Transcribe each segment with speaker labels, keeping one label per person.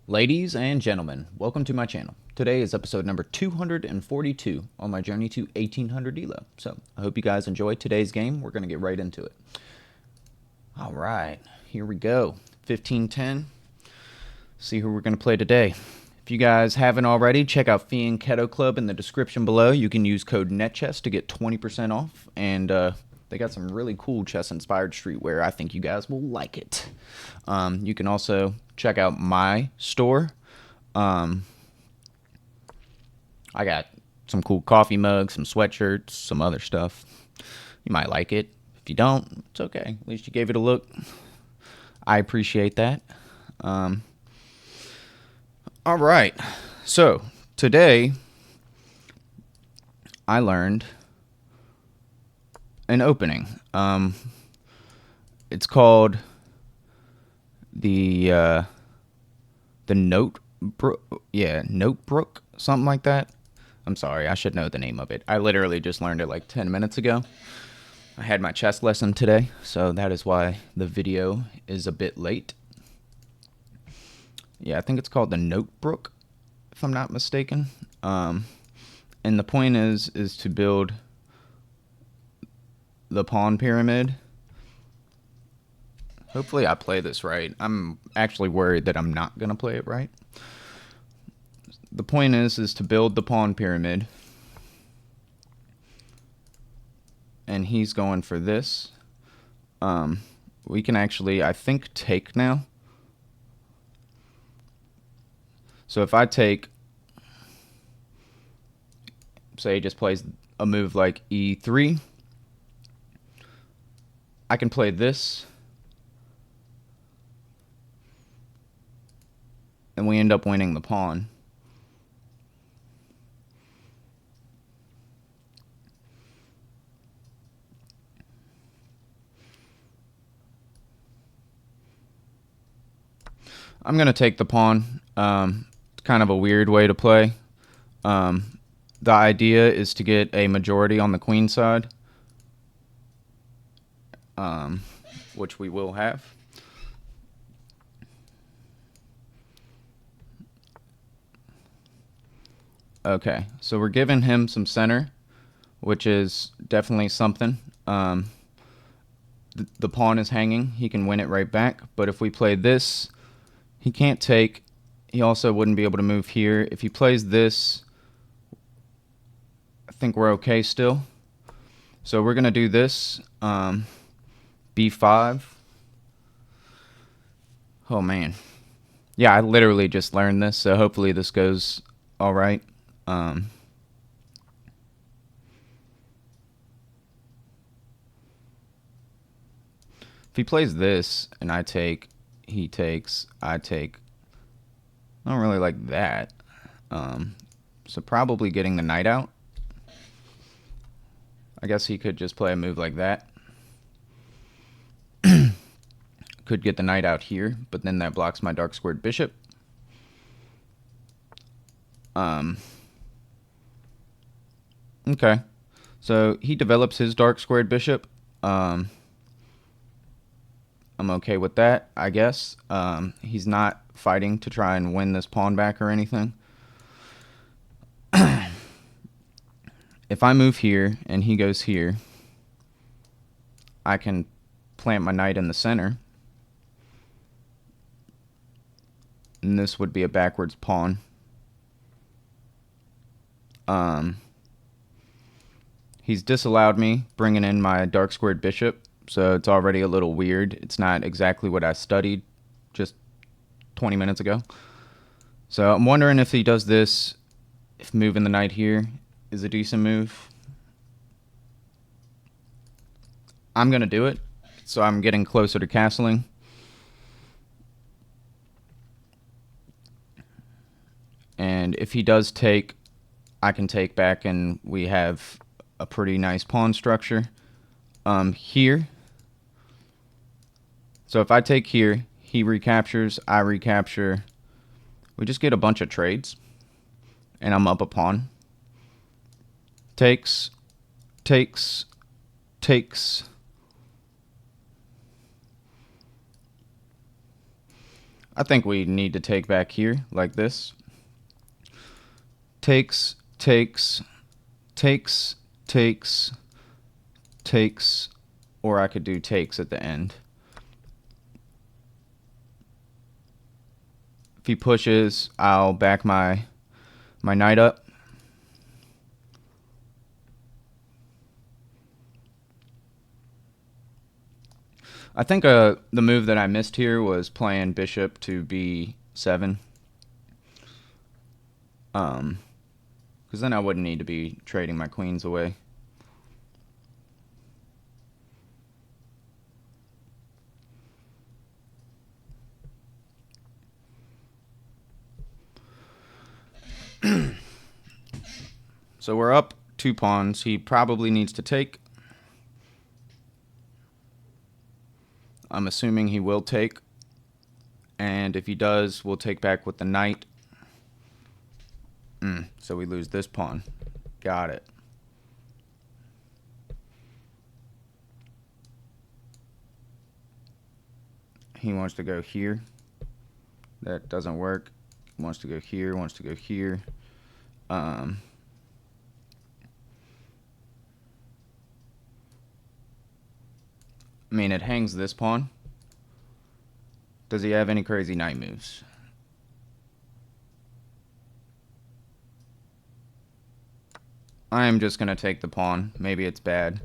Speaker 1: Ladies and gentlemen, welcome to my channel. Today is episode number 242 on my journey to 1800 ELO. So I hope you guys enjoyed today's game. We're going to get right into it. All right, here we go. 1510. See who we're going to play today. If you guys haven't already, check out Fiend Keto Club in the description below. You can use code NETCHESS to get 20% off. And they got some really cool chess-inspired streetwear. I think you guys will like it. You can also check out my store. I got some cool coffee mugs, some sweatshirts, some other stuff. You might like it. If you don't, it's okay. At least you gave it a look. I appreciate that. All right. So today I learned an opening. It's called the Notebrook, something like that. I'm sorry, I should know the name of it. I literally just learned it like 10 minutes ago. I had my chess lesson today, so that is why the video is a bit late. Yeah, I think it's called the Notebrook, if I'm not mistaken. And the point is to build the pawn pyramid. Hopefully I play this right. I'm actually worried that I'm not going to play it right. The point is to build the pawn pyramid. And he's going for this. We can actually, I think, take now. So if I take, say he just plays a move like e3, I can play this, and we end up winning the pawn. I'm going to take the pawn. It's kind of a weird way to play. The idea is to get a majority on the queen side, which we will have. Okay, so we're giving him some center, which is definitely something. The pawn is hanging. He can win it right back. But if we play this, he can't take. He also wouldn't be able to move here. If he plays this, I think we're okay still. So we're going to do this. B5. Oh, man. Yeah, I literally just learned this, so hopefully this goes all right. If he plays this and I take, he takes, I take, I don't really like that. So probably getting the knight out. I guess he could just play a move like that. Could get the knight out here, but then that blocks my dark squared bishop. Okay, so he develops his dark squared bishop. I'm okay with that, I guess. He's not fighting to try and win this pawn back or anything. If I move here and he goes here, I can plant my knight in the center. And this would be a backwards pawn. He's disallowed me bringing in my dark squared bishop, so it's already a little weird. It's not exactly what I studied just 20 minutes ago. So I'm wondering if he does this, if moving the knight here is a decent move. I'm going to do it, so I'm getting closer to castling. And if he does take, I can take back and we have a pretty nice pawn structure here. So if I take here, he recaptures, I recapture. We just get a bunch of trades, and I'm up a pawn. Takes, takes, takes. I think we need to take back here like this. Takes, takes, takes, takes, takes, or I could do takes at the end. If he pushes, I'll back my knight up. I think the move that I missed here was playing bishop to b7. Because then I wouldn't need to be trading my queens away. So we're up 2 pawns. He probably needs to take. I'm assuming he will take. And if he does, we'll take back with the knight. So we lose this pawn. Got it. He wants to go here. That doesn't work. He wants to go here, wants to go here. I mean, it hangs this pawn. Does he have any crazy knight moves? I am just going to take the pawn. Maybe it's bad.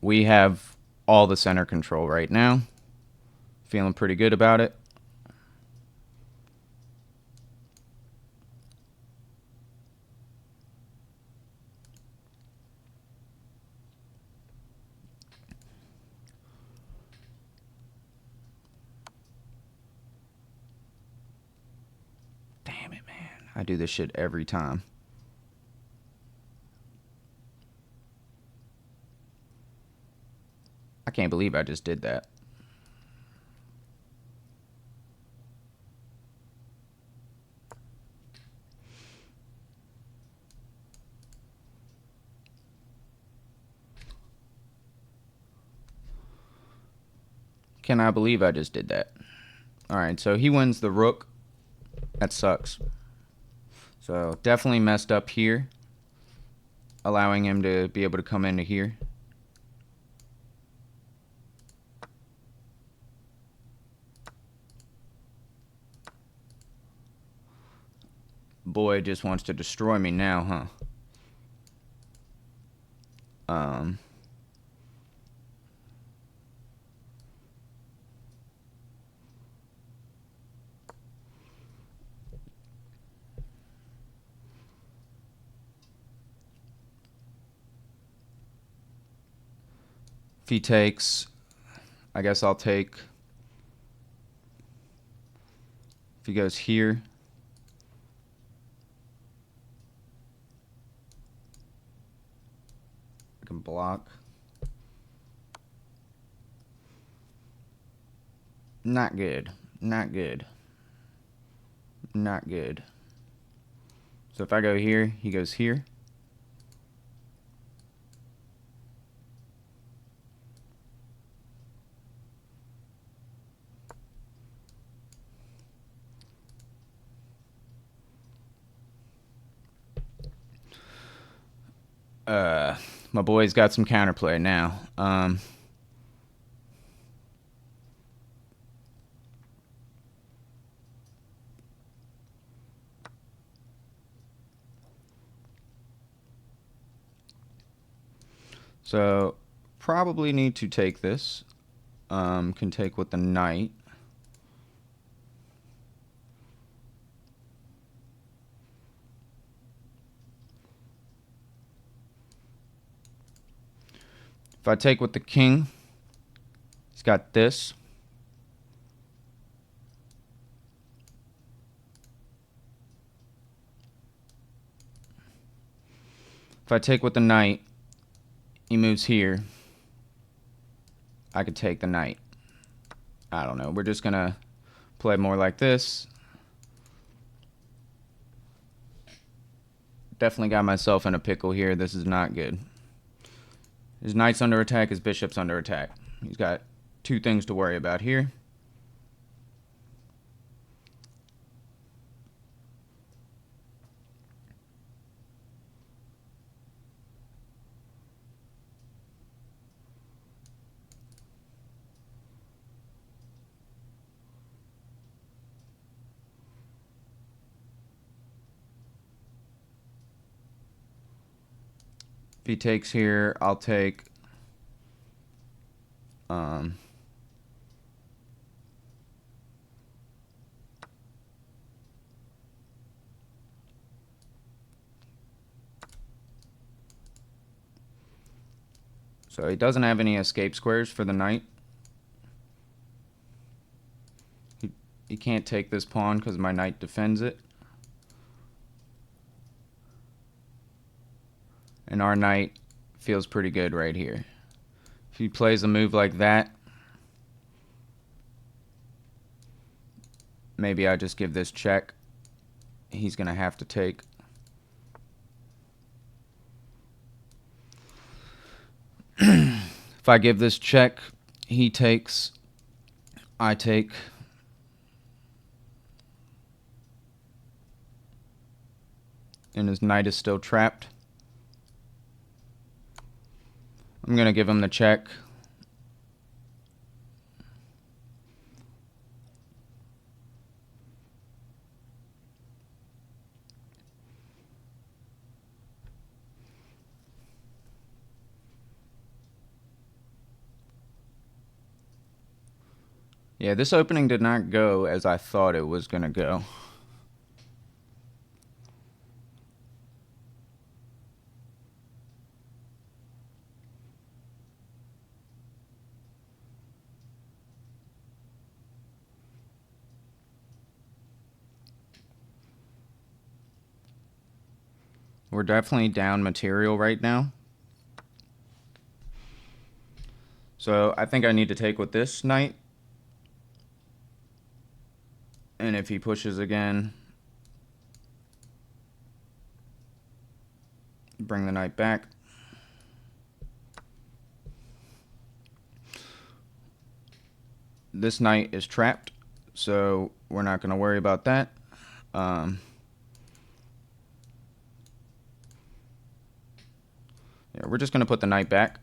Speaker 1: We have all the center control right now. Feeling pretty good about it. Damn it, man. I do this shit every time. I can't believe I just did that. Can I believe I just did that? Alright, so he wins the rook. That sucks. So definitely messed up here, allowing him to be able to come into here. Boy just wants to destroy me now, huh? If he takes, I guess I'll take. If he goes here, I can block. Not good. Not good. Not good. So if I go here, he goes here. My boy's got some counterplay now. So probably need to take this. Can take with the knight. If I take with the king, he's got this. If I take with the knight, he moves here. I could take the knight. I don't know. We're just going to play more like this. Definitely got myself in a pickle here. This is not good. His knight's under attack. His bishop's under attack. He's got two things to worry about here. If he takes here, I'll take so he doesn't have any escape squares for the knight. He can't take this pawn because my knight defends it. And our knight feels pretty good right here. If he plays a move like that, maybe I just give this check. He's going to have to take. If I give this check, he takes, I take. And his knight is still trapped. I'm going to give him the check. Yeah, this opening did not go as I thought it was going to go. We're definitely down material right now. So I think I need to take with this knight. And if he pushes again, bring the knight back. This knight is trapped, so we're not going to worry about that. Yeah, we're just going to put the knight back.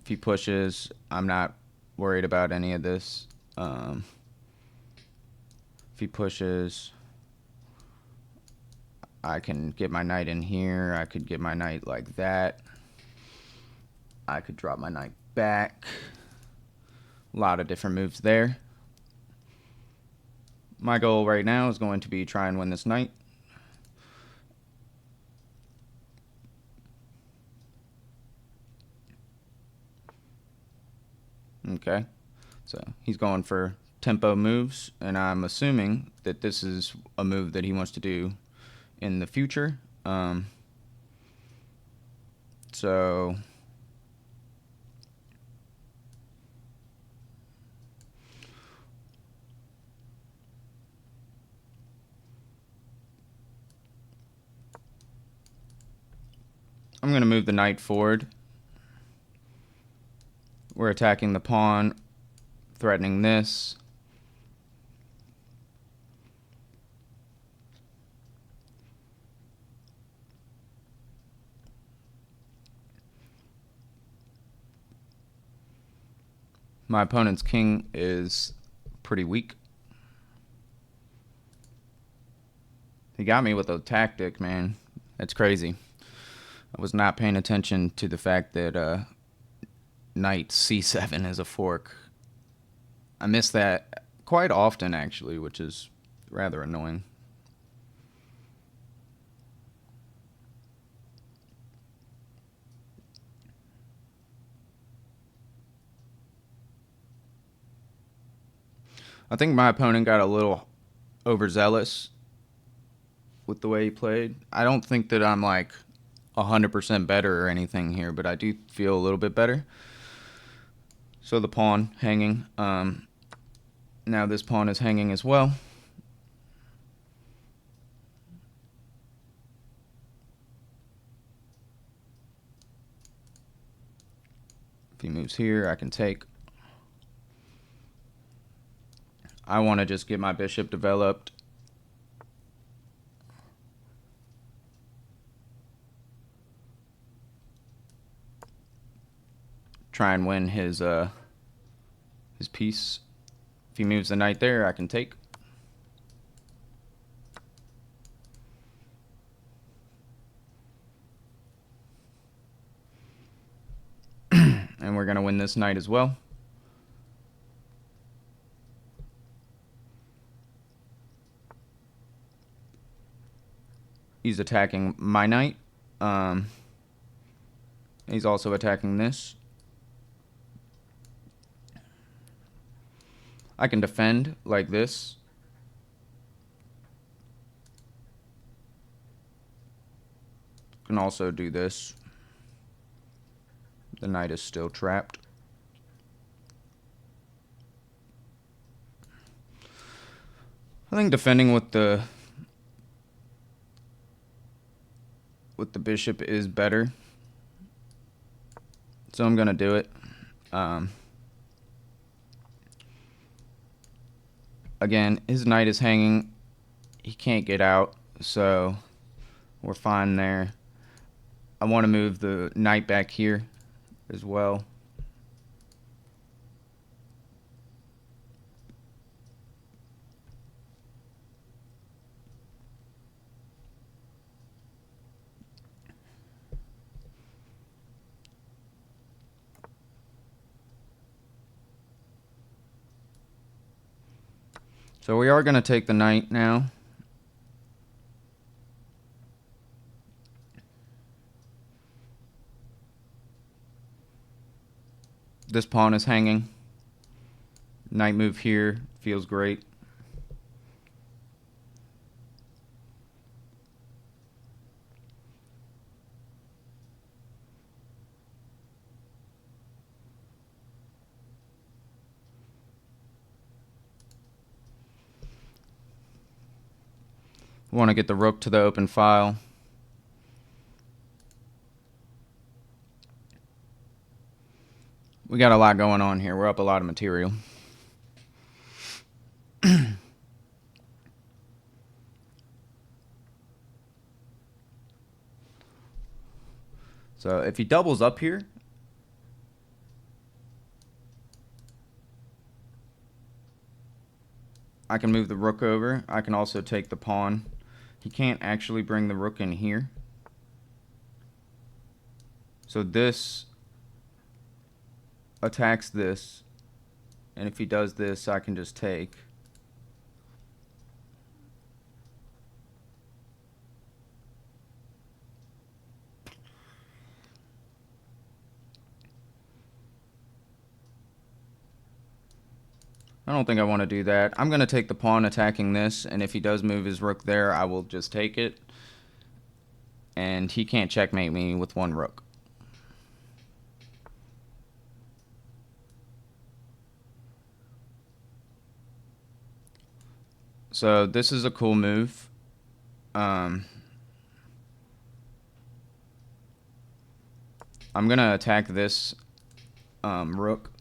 Speaker 1: If he pushes, I'm not worried about any of this. If he pushes, I can get my knight in here. I could get my knight like that. I could drop my knight back. A lot of different moves there. My goal right now is going to be try and win this knight. Okay, so he's going for tempo moves, and I'm assuming that this is a move that he wants to do in the future. So I'm going to move the knight forward. We're attacking the pawn, threatening this. My opponent's king is pretty weak. He got me with a tactic, man. That's crazy. I was not paying attention to the fact that knight c7 is a fork. I miss that quite often, actually, which is rather annoying. I think my opponent got a little overzealous with the way he played. I don't think that I'm like 100% better or anything here, but I do feel a little bit better. So the pawn hanging. Now this pawn is hanging as well. If he moves here, I can take. I want to just get my bishop developed. Try and win his piece. If he moves the knight there, I can take. And we're going to win this knight as well. He's attacking my knight. He's also attacking this. I can defend like this. Can also do this. The knight is still trapped. I think defending with the bishop is better. So I'm going to do it. Again, his knight is hanging. He can't get out, so we're fine there. I want to move the knight back here as well. So we are going to take the knight now. This pawn is hanging. Knight move here feels great. Want to get the rook to the open file. We got a lot going on here. We're up a lot of material. So if he doubles up here, I can move the rook over. I can also take the pawn. He can't actually bring the rook in here. So this attacks this, and if he does this, I can just take. I don't think I want to do that. I'm going to take the pawn attacking this, and if he does move his rook there, I will just take it. And he can't checkmate me with one rook. So this is a cool move. I'm going to attack this rook.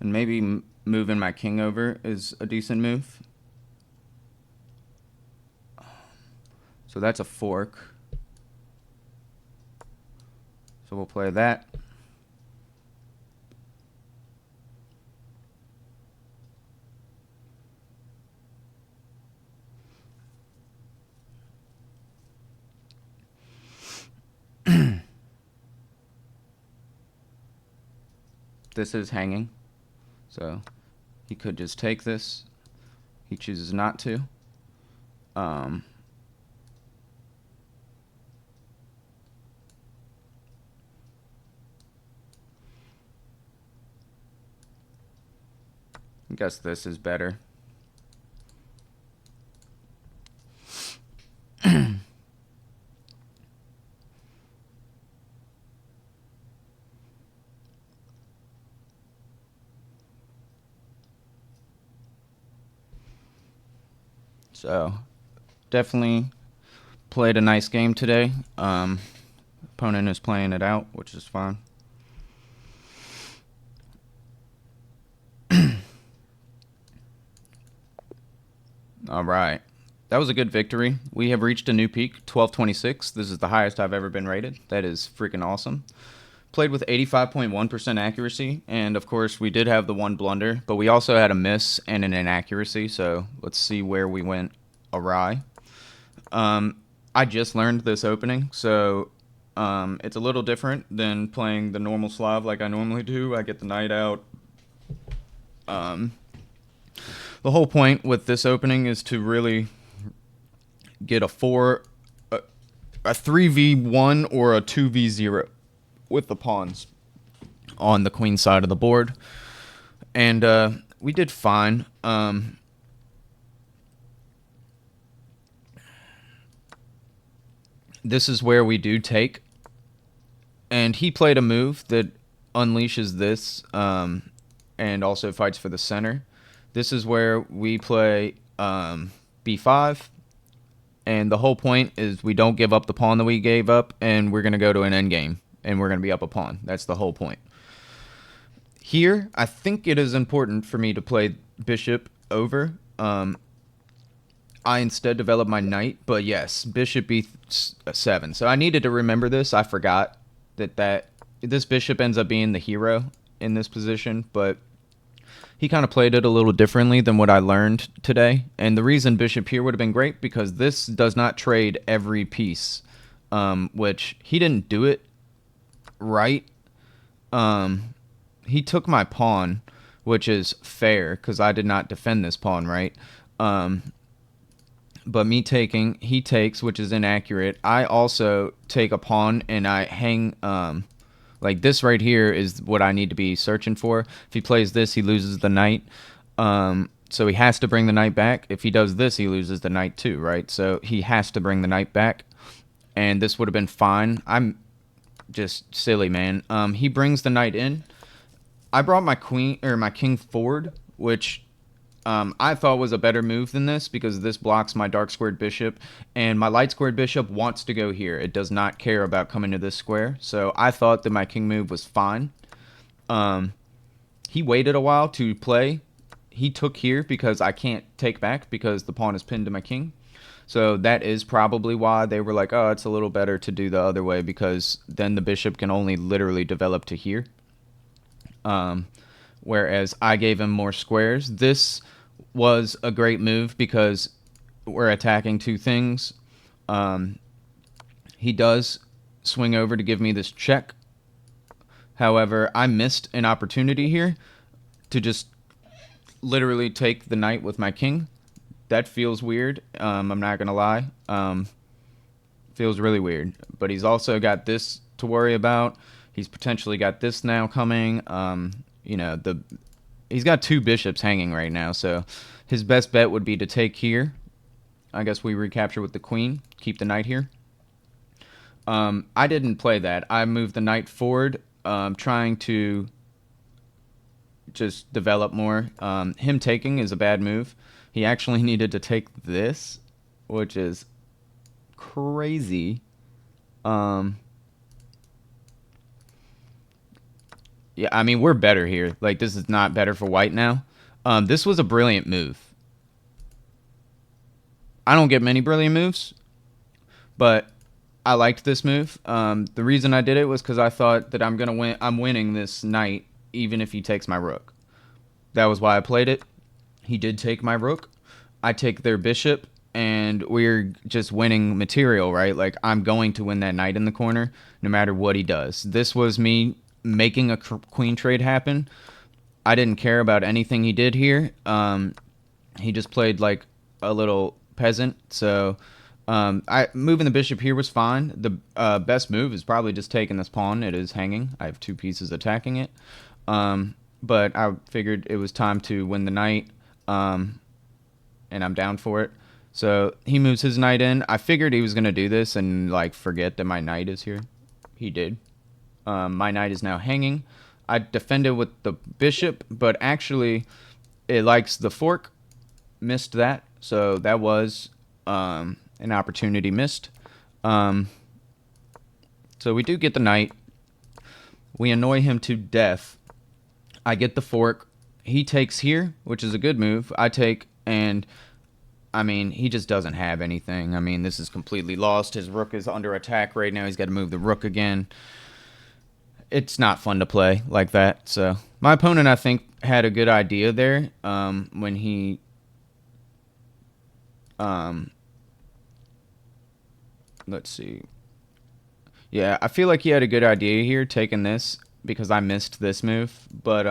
Speaker 1: And maybe moving my king over is a decent move. So that's a fork. So we'll play that. This is hanging. So he could just take this. He chooses not to. I guess this is better. So definitely played a nice game today. Opponent is playing it out, which is fine. All right. That was a good victory. We have reached a new peak, 1226. This is the highest I've ever been rated. That is freaking awesome. Played with 85.1% accuracy, and of course we did have the one blunder, but we also had a miss and an inaccuracy, so let's see where we went awry. I just learned this opening, so it's a little different than playing the normal Slav like I normally do. I get the knight out. The whole point with this opening is to really get a 3v1 or a 2v0 with the pawns on the queen side of the board. And we did fine. This is where we do take. And he played a move that unleashes this and also fights for the center. This is where we play b5. And the whole point is we don't give up the pawn that we gave up, and we're going to go to an endgame, and we're going to be up a pawn. That's the whole point. Here, I think it is important for me to play bishop over. I instead developed my knight, but yes, bishop b7. So I needed to remember this. I forgot that this bishop ends up being the hero in this position, but he kind of played it a little differently than what I learned today. And the reason bishop here would have been great because this does not trade every piece, which he didn't do it right. He took my pawn, which is fair because I did not defend this pawn right. But me taking, he takes, which is inaccurate. I also take a pawn and I hang... like this right here is what I need to be searching for. If he plays this, he loses the knight. So he has to bring the knight back. If he does this, he loses the knight too, right? So he has to bring the knight back. And this would have been fine. I'm just silly, man. He brings the knight in. I brought my king forward, which I thought was a better move than this because this blocks my dark squared bishop, and my light squared bishop wants to go here. It does not care about coming to this square, so I thought that my king move was fine. He waited a while to play. He took here because I can't take back because the pawn is pinned to my king. So that is probably why they were like, oh, it's a little better to do the other way because then the bishop can only literally develop to here. Whereas I gave him more squares. This was a great move because we're attacking two things. He does swing over to give me this check. However, I missed an opportunity here to just literally take the knight with my king. That feels weird. I'm not going to lie. Feels really weird. But he's also got this to worry about. He's potentially got this now coming. He's got two bishops hanging right now, so his best bet would be to take here. I guess we recapture with the queen, keep the knight here. I didn't play that. I moved the knight forward, trying to just develop more. Him taking is a bad move. He actually needed to take this, which is crazy. Yeah, I mean, we're better here. Like, this is not better for white now. This was a brilliant move. I don't get many brilliant moves, but I liked this move. The reason I did it was because I thought that I'm winning this knight, even if he takes my rook. That was why I played it. He did take my rook. I take their bishop, and we're just winning material, right? Like, I'm going to win that knight in the corner, no matter what he does. This was me making a queen trade happen. I didn't care about anything he did here. He just played like a little peasant. So moving the bishop here was fine. The best move is probably just taking this pawn. It is hanging. I have two pieces attacking it. But I figured it was time to win the knight. And I'm down for it. So he moves his knight in. I figured he was going to do this and like forget that my knight is here. He did. My knight is now hanging. I defended with the bishop, but actually it likes the fork. missed that. So that was an opportunity missed. So we do get the knight. We annoy him to death. I get the fork. He takes here, which is a good move. I take, and I mean, he just doesn't have anything. I mean, this is completely lost. His rook is under attack right now. He's got to move the rook again. It's not fun to play like that. So my opponent, I think, had a good idea there when he let's see. Yeah, I feel like he had a good idea here taking this because I missed this move, but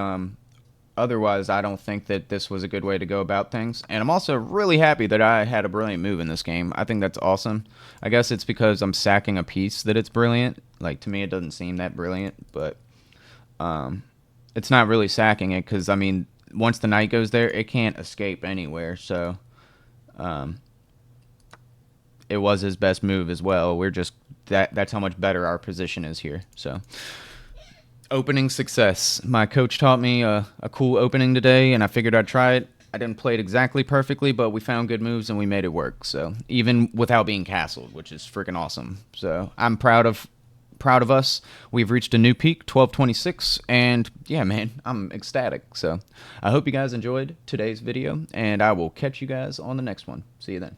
Speaker 1: otherwise I don't think that this was a good way to go about things. And I'm also really happy that I had a brilliant move in this game. I think that's awesome. I guess it's because I'm sacking a piece that it's brilliant. Like, to me it doesn't seem that brilliant, but it's not really sacking it because, I mean, once the knight goes there, it can't escape anywhere, so it was his best move as well. We're just that's how much better our position is here. So opening success. My coach taught me a cool opening today, and I figured I'd try it. I didn't play it exactly perfectly, but we found good moves and we made it work. So even without being castled, which is freaking awesome. So I'm proud of us. We've reached a new peak, 1226, and yeah, man, I'm ecstatic. So I hope you guys enjoyed today's video, and I will catch you guys on the next one. See you then.